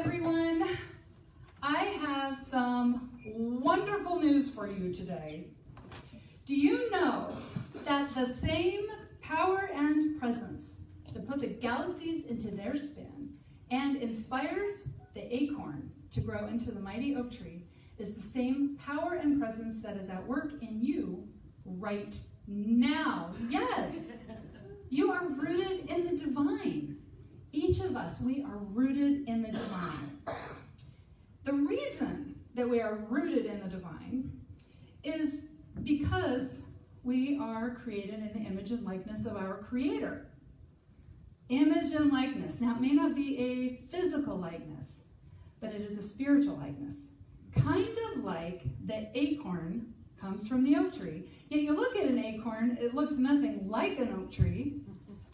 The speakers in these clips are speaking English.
everyone. I have some wonderful news for you today. Do you know that the same power and presence that put the galaxies into their spin and inspires the acorn to grow into the mighty oak tree is the same power and presence that is at work in you right now? Yes, you are rooted in the divine. Each of us, we are rooted in the divine. The reason that we are rooted in the divine is because we are created in the image and likeness of our Creator. Image and likeness. Now, it may not be a physical likeness, but it is a spiritual likeness. Kind of like the acorn comes from the oak tree. Yet you look at an acorn, it looks nothing like an oak tree,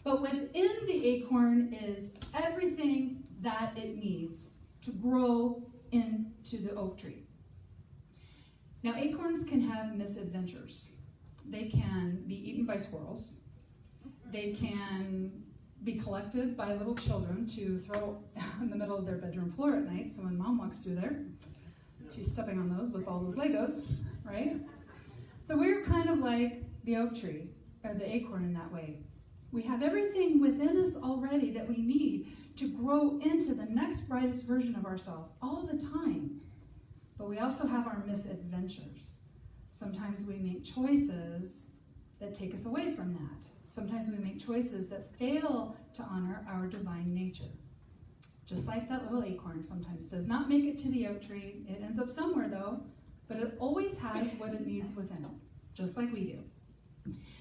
but within the acorn is everything that it needs to grow into the oak tree. Now, acorns can have misadventures. They can be eaten by squirrels. They can be collected by little children to throw in the middle of their bedroom floor at night, so when mom walks through there, she's stepping on those with all those Legos, right? So we're kind of like the oak tree, or the acorn in that way. We have everything within us already that we need to grow into the next brightest version of ourselves all the time. But we also have our misadventures. Sometimes we make choices that take us away from that. Sometimes we make choices that fail to honor our divine nature. Just like that little acorn sometimes does not make it to the oak tree. It ends up somewhere though, but it always has what it needs within it, just like we do.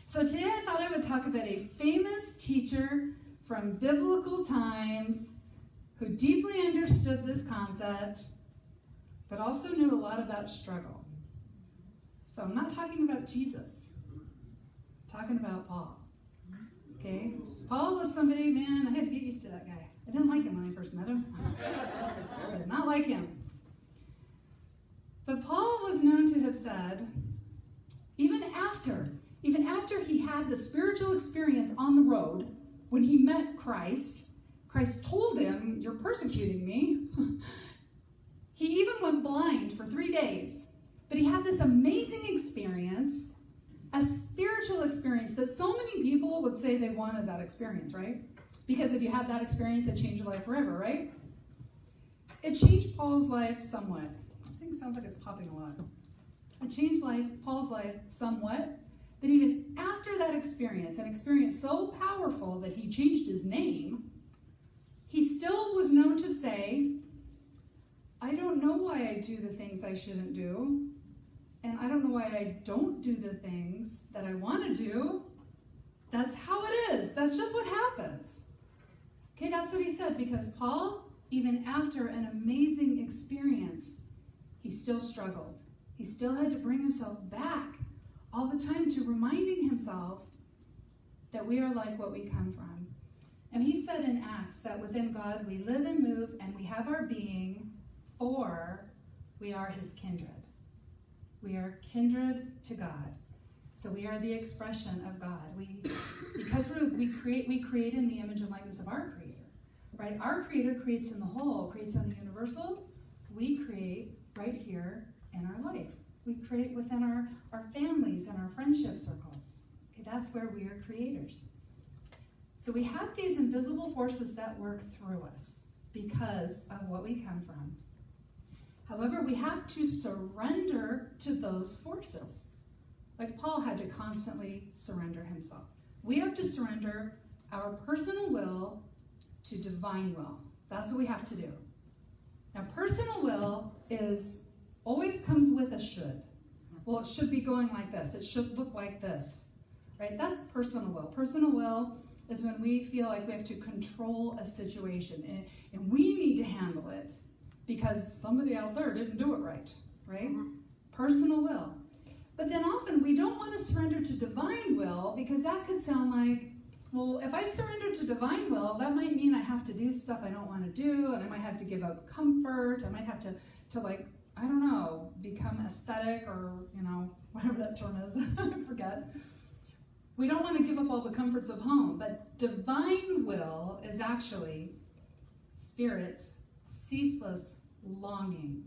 So today I thought I would talk about a famous teacher from biblical times who deeply understood this concept, but also knew a lot about struggle. So I'm not talking about Jesus. I'm talking about Paul. Okay? Paul was somebody, man, I had to get used to that guy. I didn't like him when I first met him. I did not like him. But Paul was known to have said, even after he had the spiritual experience on the road, when he met Christ told him, "You're persecuting me." He even went blind for 3 days. But he had this amazing experience, a spiritual experience that so many people would say they wanted that experience, right? Because if you have that experience, it changed your life forever, right? It changed Paul's life somewhat. This thing sounds like it's popping a lot. It changed Paul's life somewhat. But even after that experience, an experience so powerful that he changed his name, he still was known to say, "I don't know why I do the things I shouldn't do, and I don't know why I don't do the things that I want to do. That's how it is. That's just what happens." Okay, that's what he said, because Paul, even after an amazing experience, he still struggled. He still had to bring himself back all the time to reminding himself that we are like what we come from. And he said in Acts that within God we live and move and we have our being, for we are his kindred. We are kindred to God. So we are the expression of God. Because we create in the image and likeness of our Creator. Right? Our Creator creates in the whole, creates in the universal. We create right here in our life. We create within our families and our friendship circles. Okay, that's where we are creators. So we have these invisible forces that work through us because of what we come from. However, we have to surrender to those forces. Like Paul had to constantly surrender himself. We have to surrender our personal will to divine will. That's what we have to do. Now, personal will always comes with a should. Well, it should be going like this. It should look like this. Right? That's personal will. Personal will is when we feel like we have to control a situation and we need to handle it because somebody out there didn't do it right. Right? Personal will. But then often we don't want to surrender to divine will because that could sound like, well, if I surrender to divine will, that might mean I have to do stuff I don't want to do, and I might have to give up comfort. I might have to like, I don't know, become aesthetic or, whatever that term is. I forget. We don't want to give up all the comforts of home, but divine will is actually Spirit's ceaseless longing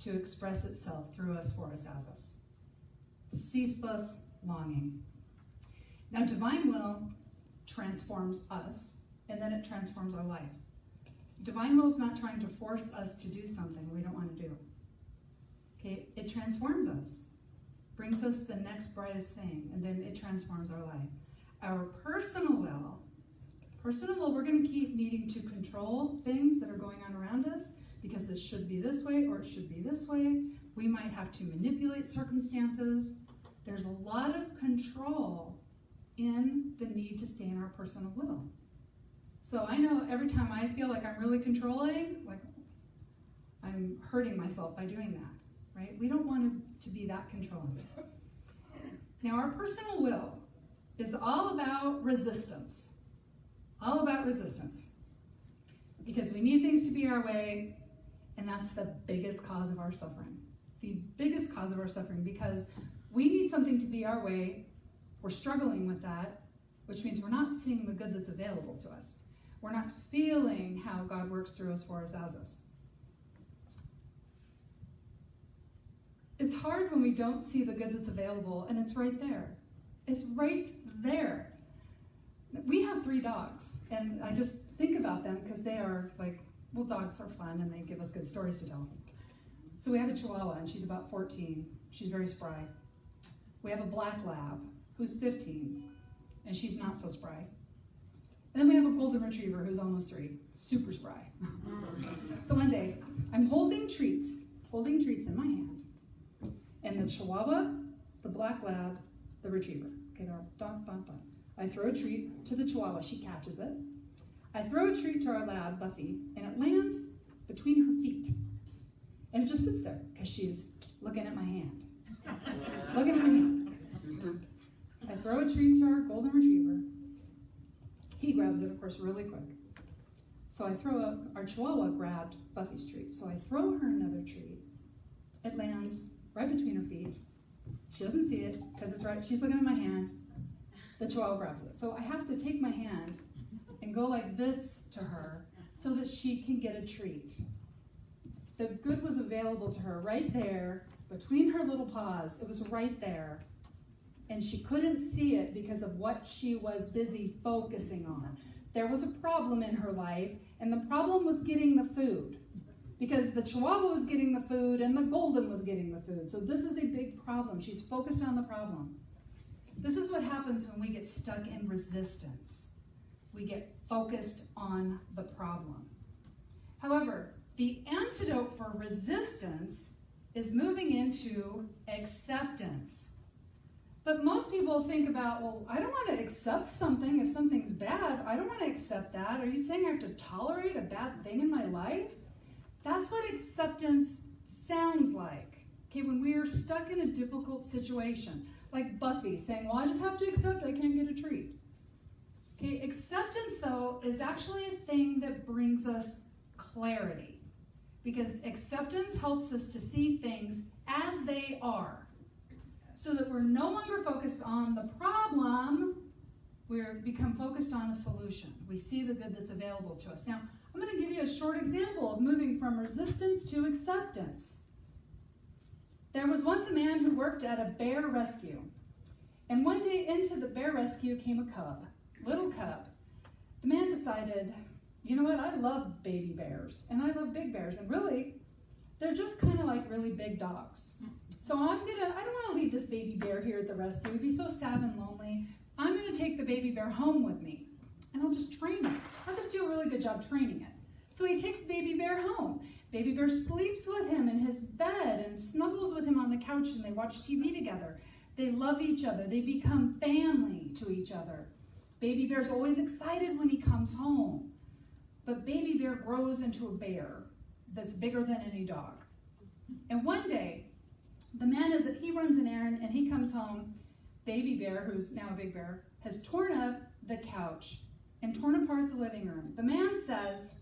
to express itself through us, for us, as us. Ceaseless longing. Now, divine will transforms us, and then it transforms our life. Divine will is not trying to force us to do something we don't want to do. Okay, it transforms us, brings us the next brightest thing, and then it transforms our life. Our personal will, we're going to keep needing to control things that are going on around us because this should be this way or it should be this way. We might have to manipulate circumstances. There's a lot of control in the need to stay in our personal will. So I know every time I feel like I'm really controlling, like I'm hurting myself by doing that, right? We don't want to be that controlling. Now, our personal will is all about resistance. All about resistance. Because we need things to be our way, and that's the biggest cause of our suffering. The biggest cause of our suffering, because we need something to be our way. We're struggling with that, which means we're not seeing the good that's available to us. We're not feeling how God works through us, for us, as us. It's hard when we don't see the good that's available, and it's right there. It's right there. We have 3 dogs, and I just think about them because they are like, well, dogs are fun, and they give us good stories to tell. So we have a Chihuahua, and she's about 14. She's very spry. We have a Black Lab, who's 15, and she's not so spry. And then we have a Golden Retriever, who's almost 3, super spry. So one day, I'm holding treats in my hand, and the Chihuahua, the Black Lab, the Retriever. Okay, they're all dun, dun, dun. I throw a treat to the Chihuahua, she catches it. I throw a treat to our lab, Buffy, and it lands between her feet. And it just sits there, because she's looking at my hand. Looking at my hand. I throw a treat to our Golden Retriever. He grabs it, of course, really quick. So our Chihuahua grabbed Buffy's treat. So I throw her another treat. It lands right between her feet. She doesn't see it, because it's right, she's looking at my hand. The Chihuahua grabs it. So I have to take my hand and go like this to her so that she can get a treat. The good was available to her right there, between her little paws. It was right there. And she couldn't see it because of what she was busy focusing on. There was a problem in her life, and the problem was getting the food. Because the Chihuahua was getting the food, and the Golden was getting the food. So this is a big problem. She's focused on the problem. This is what happens when we get stuck in resistance. We get focused on the problem. However, the antidote for resistance is moving into acceptance. But most people think about, well, I don't want to accept something if something's bad. I don't want to accept that. Are you saying I have to tolerate a bad thing in my life? That's what acceptance sounds like. Okay, when we are stuck in a difficult situation, like Buffy saying, well, I just have to accept I can't get a treat. Okay, acceptance, though, is actually a thing that brings us clarity. Because acceptance helps us to see things as they are. So that we're no longer focused on the problem, we become focused on a solution. We see the good that's available to us. Now, I'm going to give you a short example of moving from resistance to acceptance. There was once a man who worked at a bear rescue. And one day into the bear rescue came a cub, little cub. The man decided, you know what, I love baby bears, and I love big bears, and really, they're just kind of like really big dogs. So I don't want to leave this baby bear here at the rescue. It'd be so sad and lonely. I'm going to take the baby bear home with me, and I'll just train it. I'll just do a really good job training it. So he takes baby bear home. Baby bear sleeps with him in his bed and snuggles with him on the couch, and they watch TV together. They love each other. They become family to each other. Baby bear's always excited when he comes home. But baby bear grows into a bear that's bigger than any dog. And one day, the man he runs an errand and he comes home. Baby bear, who's now a big bear, has torn up the couch and torn apart the living room. The man says,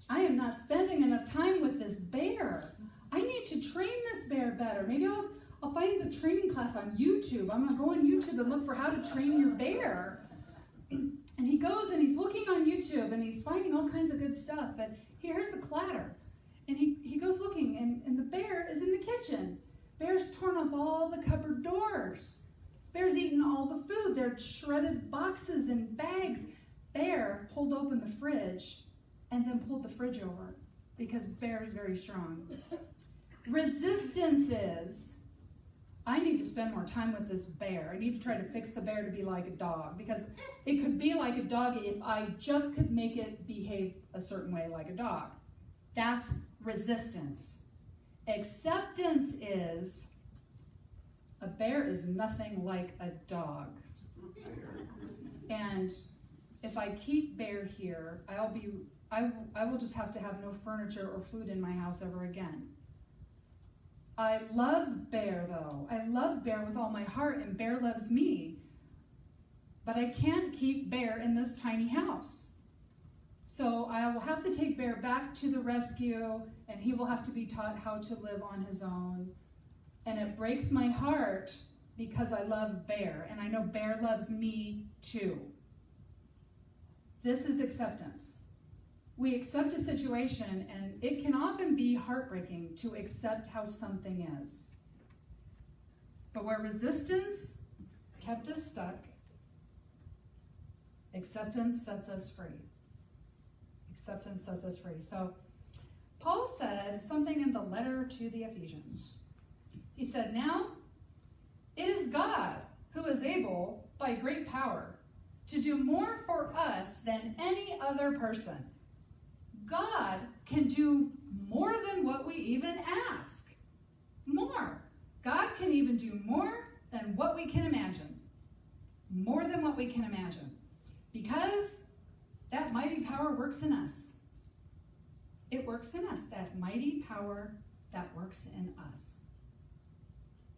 I am not spending enough time with this bear. I need to train this bear better. Maybe I'll find the training class on YouTube. I'm going to go on YouTube and look for how to train your bear. And he goes and he's looking on YouTube and he's finding all kinds of good stuff, but he hears a clatter. And he goes looking, and the bear is in the kitchen. Bear's torn off all the cupboard doors. Bear's eaten all the food. There are shredded boxes and bags. Bear pulled open the fridge and then pulled the fridge over because bear is very strong. Resistance is, I need to spend more time with this bear. I need to try to fix the bear to be like a dog, because it could be like a dog if I just could make it behave a certain way like a dog. That's resistance. Acceptance is, a bear is nothing like a dog. And if I keep bear here, I will just have to have no furniture or food in my house ever again. I love bear though. I love bear with all my heart, and bear loves me. But I can't keep bear in this tiny house. So I will have to take bear back to the rescue, and he will have to be taught how to live on his own. And it breaks my heart because I love bear, and I know bear loves me too. This is acceptance. We accept a situation, and it can often be heartbreaking to accept how something is. But where resistance kept us stuck, acceptance sets us free. Acceptance sets us free. So Paul said something in the letter to the Ephesians. He said, now it is God who is able, by great power, to do more for us than any other person. God can do more than what we even ask. More. God can even do more than what we can imagine. More than what we can imagine. Because that mighty power works in us. It works in us. That mighty power that works in us.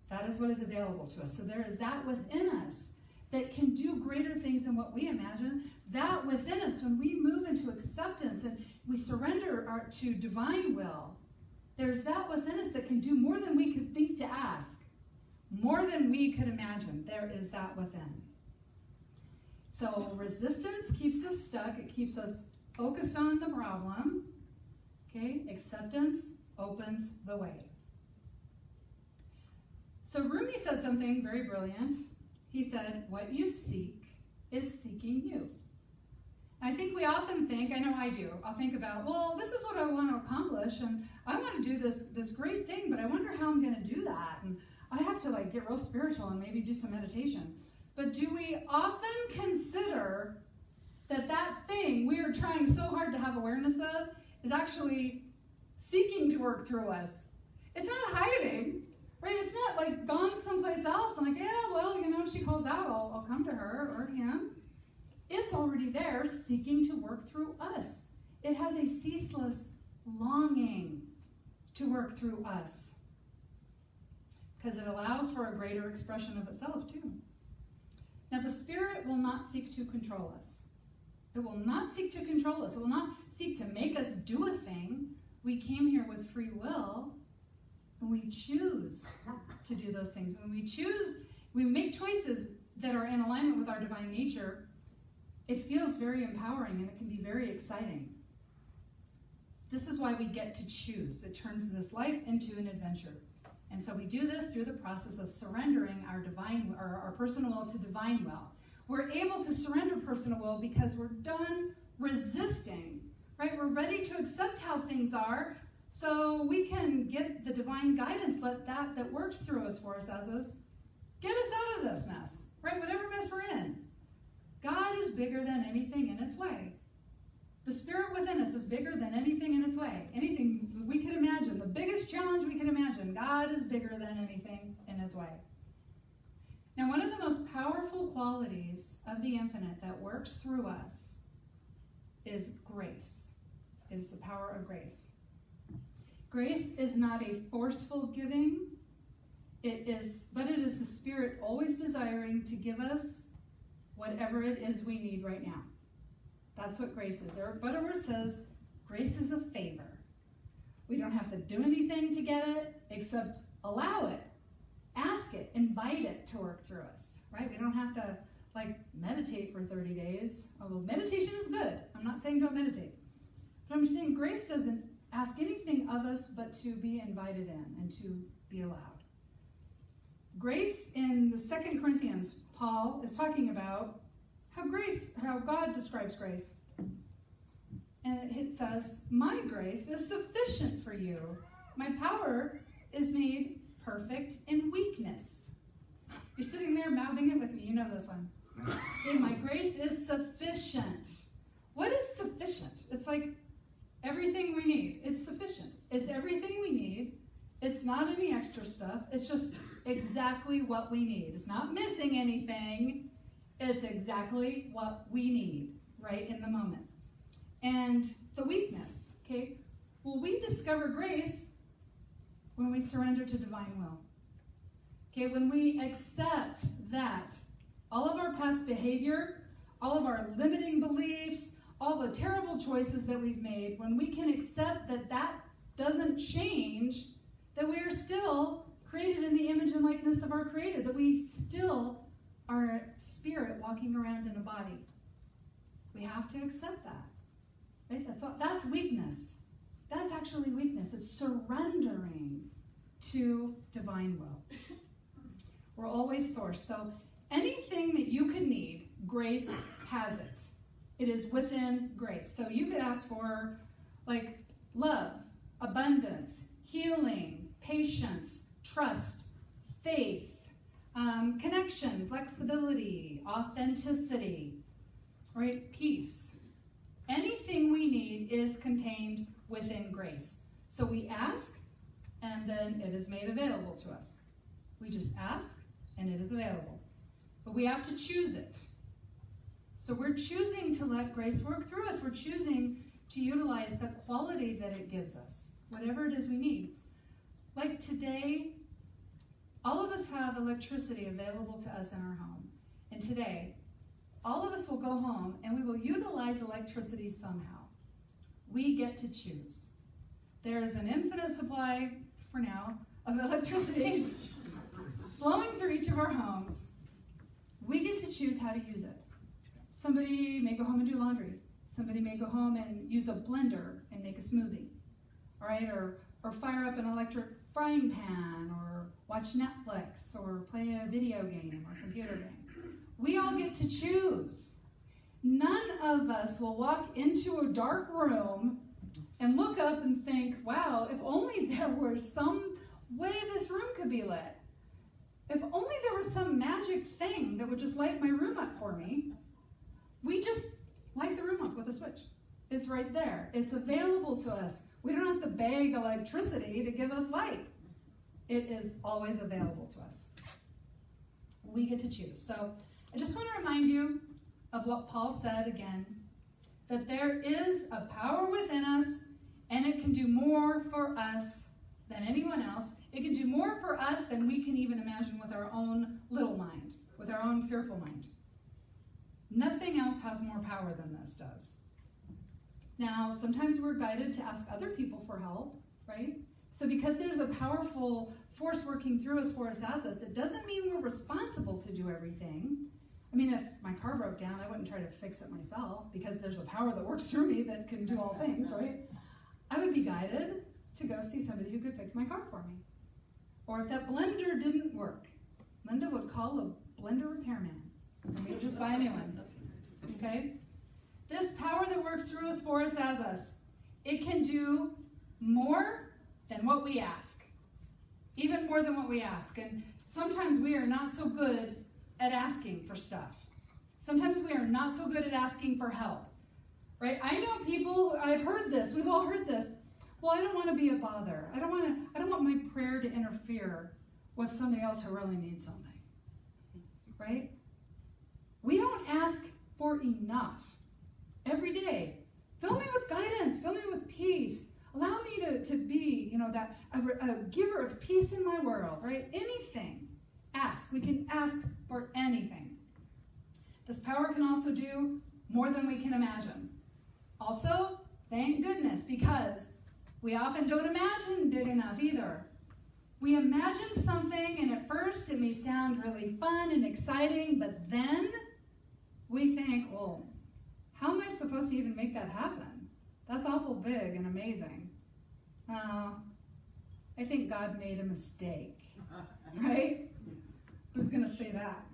That is what is available to us. So there is that within us that can do greater things than what we imagine. That within us, when we move into acceptance and we surrender to divine will, there's that within us that can do more than we could think to ask, more than we could imagine. There is that within. So resistance keeps us stuck. It keeps us focused on the problem. Okay, acceptance opens the way. So Rumi said something very brilliant. He said, what you seek is seeking you. I think we often think, I know I do, I'll think about, well, this is what I want to accomplish, and I want to do this great thing, but I wonder how I'm going to do that, and I have to get real spiritual and maybe do some meditation. But do we often consider that thing we are trying so hard to have awareness of is actually seeking to work through us? It's not hiding, right? It's not gone someplace else. I'm yeah, well, if she calls out, I'll come to her or him. It's already there, seeking to work through us. It has a ceaseless longing to work through us, because it allows for a greater expression of itself too. Now, the Spirit will not seek to control us. It will not seek to control us. It will not seek to make us do a thing. We came here with free will, and we choose to do those things. When we make choices that are in alignment with our divine nature, it feels very empowering, and it can be very exciting. This is why we get to choose. It turns this life into an adventure. And so we do this through the process of surrendering our personal will to divine will. We're able to surrender personal will because we're done resisting, right? We're ready to accept how things are, so we can get the divine guidance, let that works through us for us as us, get us out of this mess, right? Whatever mess we're in. God is bigger than anything in its way. The Spirit within us is bigger than anything in its way. Anything we could imagine, the biggest challenge we could imagine, God is bigger than anything in its way. Now, one of the most powerful qualities of the infinite that works through us is grace. It is the power of grace. Grace is not a forceful giving, but it is the Spirit always desiring to give us whatever it is we need right now. That's what grace is. Eric Butterworth says, grace is a favor. We don't have to do anything to get it, except allow it, ask it, invite it to work through us, right? We don't have to meditate for 30 days. Although meditation is good. I'm not saying don't meditate. But I'm saying grace doesn't ask anything of us but to be invited in and to be allowed. Grace in the 2 Corinthians, Paul is talking about how God describes grace. And it says, my grace is sufficient for you. My power is made perfect in weakness. You're sitting there mouthing it with me. You know this one. Okay, my grace is sufficient. What is sufficient? It's like everything we need. It's sufficient. It's everything we need. It's not any extra stuff. It's just exactly what we need. It's not missing anything. It's exactly what we need right in the moment. And the weakness, okay? Well, we discover grace when we surrender to divine will. Okay, when we accept that all of our past behavior, all of our limiting beliefs, all the terrible choices that we've made, when we can accept that that doesn't change, that we are still created in the image and likeness of our Creator, that we still are a spirit walking around in a body. We have to accept that. Right? That's weakness. That's actually weakness. It's surrendering to divine will. We're always source. So anything that you could need, grace has it. It is within grace. So you could ask for like love, abundance, healing, patience, trust, faith, connection, flexibility, authenticity, right? Peace. Anything we need is contained within grace. So we ask, and then it is made available to us. We just ask, and it is available. But we have to choose it. So we're choosing to let grace work through us. We're choosing to utilize the quality that it gives us, whatever it is we need. Like today, all of us have electricity available to us in our home. And today, all of us will go home and we will utilize electricity somehow. We get to choose. There is an infinite supply, for now, of electricity flowing through each of our homes. We get to choose how to use it. Somebody may go home and do laundry. Somebody may go home and use a blender and make a smoothie. All right, or fire up an electric frying pan, or watch Netflix, or play a video game or computer game. We all get to choose. None of us will walk into a dark room and look up and think, wow, if only there were some way this room could be lit. If only there was some magic thing that would just light my room up for me. We just light the room up with a switch. It's right there. It's available to us. We don't have to beg electricity to give us light. It is always available to us. We get to choose. So I just want to remind you of what Paul said again, that there is a power within us, and it can do more for us than anyone else. It can do more for us than we can even imagine with our own little mind, with our own fearful mind. Nothing else has more power than this does. Now, sometimes we're guided to ask other people for help, right? So because there's a powerful force working through us for us as us, it doesn't mean we're responsible to do everything. I mean, if my car broke down, I wouldn't try to fix it myself because there's a power that works through me that can do all things, right? I would be guided to go see somebody who could fix my car for me. Or if that blender didn't work, Linda would call a blender repairman, and we would just buy a new one, okay? This power that works through us, for us, as us, it can do more than what we ask. Even more than what we ask. And sometimes we are not so good at asking for stuff. Sometimes we are not so good at asking for help. Right? I know people, I've heard this, we've all heard this. Well, I don't want to be a bother. I don't want my prayer to interfere with somebody else who really needs something. Right? We don't ask for enough. Every day, fill me with guidance, fill me with peace. Allow me to be, that a giver of peace in my world, right? Anything. Ask. We can ask for anything. This power can also do more than we can imagine. Also, thank goodness, because we often don't imagine big enough either. We imagine something, and at first it may sound really fun and exciting, but then well, how am I supposed to even make that happen? That's awful big and amazing. I think God made a mistake, right? Who's going to say that?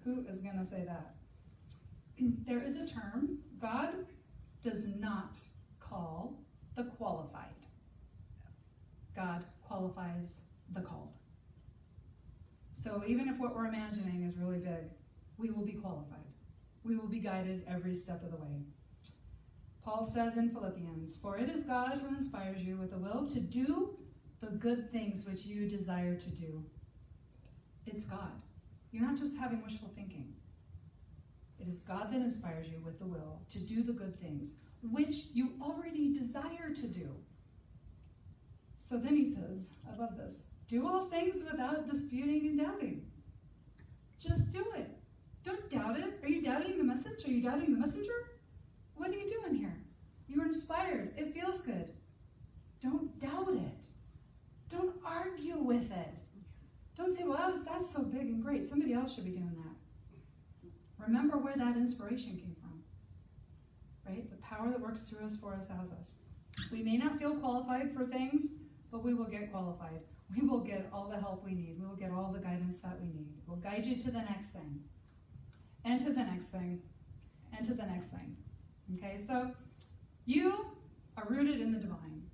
Who is going to say that? There is a term. God does not call the qualified. God qualifies the called. So even if what we're imagining is really big, we will be qualified. We will be guided every step of the way. Paul says in Philippians, "For it is God who inspires you with the will to do the good things which you desire to do." It's God. You're not just having wishful thinking. It is God that inspires you with the will to do the good things which you already desire to do. So then he says, I love this, do all things without disputing and doubting. Just do it. Don't doubt it. Are you doubting the message? Are you doubting the messenger? What are you doing here? You are inspired. It feels good. Don't doubt it. Don't argue with it. Don't say, well, that's so big and great. Somebody else should be doing that. Remember where that inspiration came from, right? The power that works through us, for us, as us. We may not feel qualified for things, but we will get qualified. We will get all the help we need. We will get all the guidance that we need. We'll guide you to the next thing, and to the next thing, and to the next thing. Okay, so you are rooted in the divine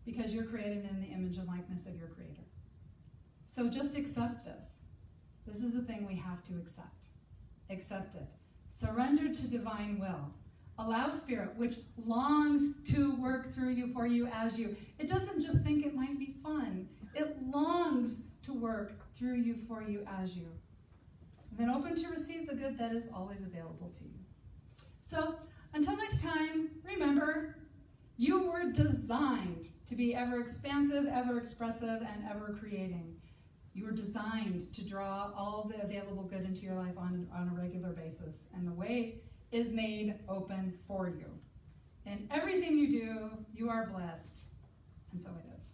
because you're created in the image and likeness of your Creator. So just accept this. This is a thing we have to accept. Accept it. Surrender to divine will. Allow Spirit, which longs to work through you, for you, as you. It doesn't just think it might be fun. It longs to work through you, for you, as you. And then open to receive the good that is always available to you. So until next time, remember, you were designed to be ever expansive, ever expressive, and ever creating. You were designed to draw all the available good into your life on a regular basis. And the way is made open for you. In everything you do, you are blessed. And so it is.